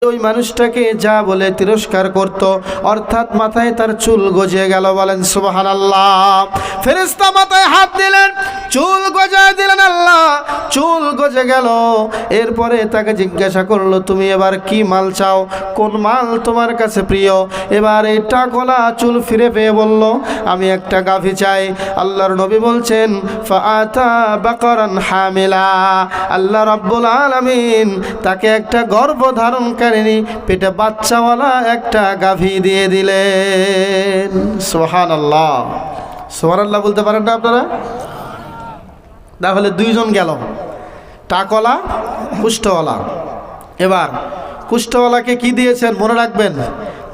ওই মানুষটাকে যা বলে তিরস্কার করত, অর্থাৎ মাথায় তার চুল গজিয়ে গেল। বলেন সুবহানাল্লাহ। ফেরেশতা মাথায় হাত দিলেন, চুল গজায় দিলেন। আল্লাহ, চুল গজে গেল। এরপরে তাকে জিজ্ঞাসা করলো, তুমি এবার কি মাল চাও? কোন মাল তোমার কাছে প্রিয়? এবার এই টাকলা চুল ফিরে পেয়ে বলল, আমি একটা গাভী চাই। আল্লাহর নবী বলছেন, ফাআতা বাকারান হামিলা। আল্লাহ রাব্বুল আলামিন তাকে একটা গর্ভধারণকারিণী পেটে বাচ্চাওয়ালা একটা গাভী দিয়ে দিলেন। সুবহানাল্লাহ। সুবহানাল্লাহ বলতে পারেন না আপনারা? তাহলে দুইজন গেল, টাকলা, কুষ্ঠওয়ালা। এবার কুষ্ঠওয়ালাকে কি দিয়েছেন মনে রাখবেন,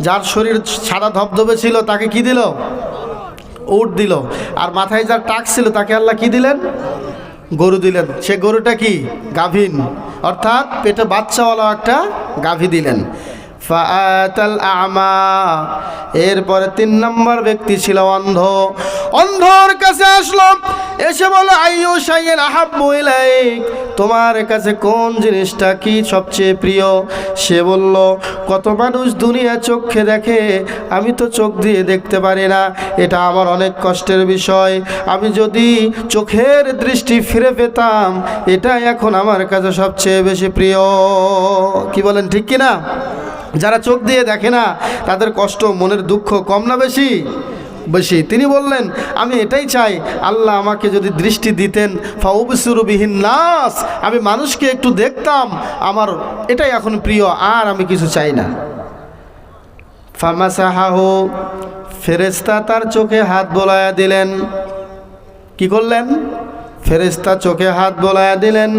যার শরীর সাদা ধবধবে ছিল তাকে কি দিল? উট দিল। আর মাথায় যার টাক ছিল তাকে আল্লাহ কি দিলেন? গরু দিলেন। সে গরুটা কি? গাভীন, অর্থাৎ পেটে বাচ্চাওয়ালা একটা গাভী দিলেন। ফাআতাল আ'মা। এরপরে 3 নম্বর ব্যক্তি ছিল অন্ধ। অন্ধর কাছে আসলো, এসে বলল, আইয়ু শাইইন আহাব্বু ইলাইক, তোমার কাছে কোন জিনিসটা কি সবচেয়ে প্রিয়? সে বলল, কত মানুষ দুনিয়া চোখে দেখে, আমি তো চোখ দিয়ে দেখতে পারি না, এটা আমার অনেক কষ্টের বিষয়। আমি যদি চোখের দৃষ্টি ফিরে পেতাম, এটা এখন আমার কাছে সবচেয়ে বেশি প্রিয়। কি বলেন, ঠিক কিনা? যারা চোখ দিয়ে দেখে না তাদের কষ্ট, মনের দুঃখ কম না বেশি? বেশি। তিনি বললেন, আমি এটাই চাই, আল্লাহ আমাকে যদি দৃষ্টি দিতেন, ফাউবসিরু বিহিন নাস, আমি মানুষকে একটু দেখতাম, আমার এটাই এখন প্রিয়, আর আমি কিছু চাই না। ফামাসাহাহু, ফেরেশতা তার চোখে হাত বোলায়া দিলেন। কি করলেন? ফেরেশতা চোখে হাত বোলায়া দিলেন।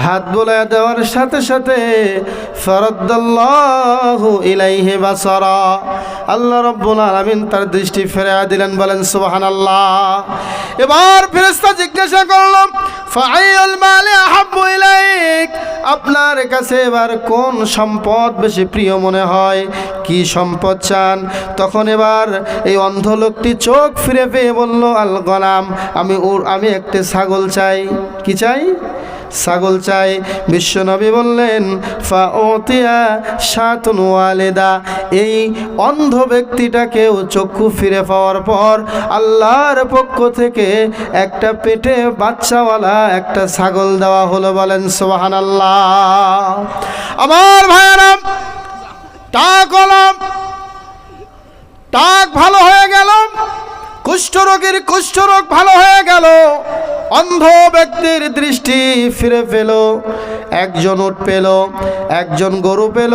হাত বোলায়া দেওয়ার সাথে সাথে ফারাদ্দাল্লাহু ইলাইহি বাসারা, আল্লাহ রাব্বুল আলামিন তার দৃষ্টি ফিরিয়ে দিলেন। বলেন সুবহানাল্লাহ। এবার ফেরেশতা জিজ্ঞাসা করল, ফাআইয়ুল মালি আহাব্বু ইলাইক, আপনার কাছে এবার কোন সম্পদ বেশি প্রিয় মনে হয়? কি সম্পদ চান? তখন এবার এই অন্ধ লোকটি চোখ ফিরে পেয়ে বলল, আল গনাম, আমি একটা ছাগল চাই। কি চাই? ছাগল চাই। বিশ্বনবী বললেন, ফাউতিয়া শাতুন ওয়ালিদা, এই অন্ধ ব্যক্তিটাকেও চক্ষু ফিরে পাওয়ার পর আল্লাহর পক্ষ থেকে একটা পেটে বাচ্চাওয়ালা একটা ছাগল দেওয়া হলো। বলেন সুবহানাল্লাহ। আমার ভাইয়েরা, টাক ভালো হয়ে গেল, কুষ্ঠরোগীর কুষ্ঠরোগ ভালো হয়ে গেল, অন্ধ ব্যক্তির দৃষ্টি ফিরে পেল, একজন উট পেল, একজন গরু পেল।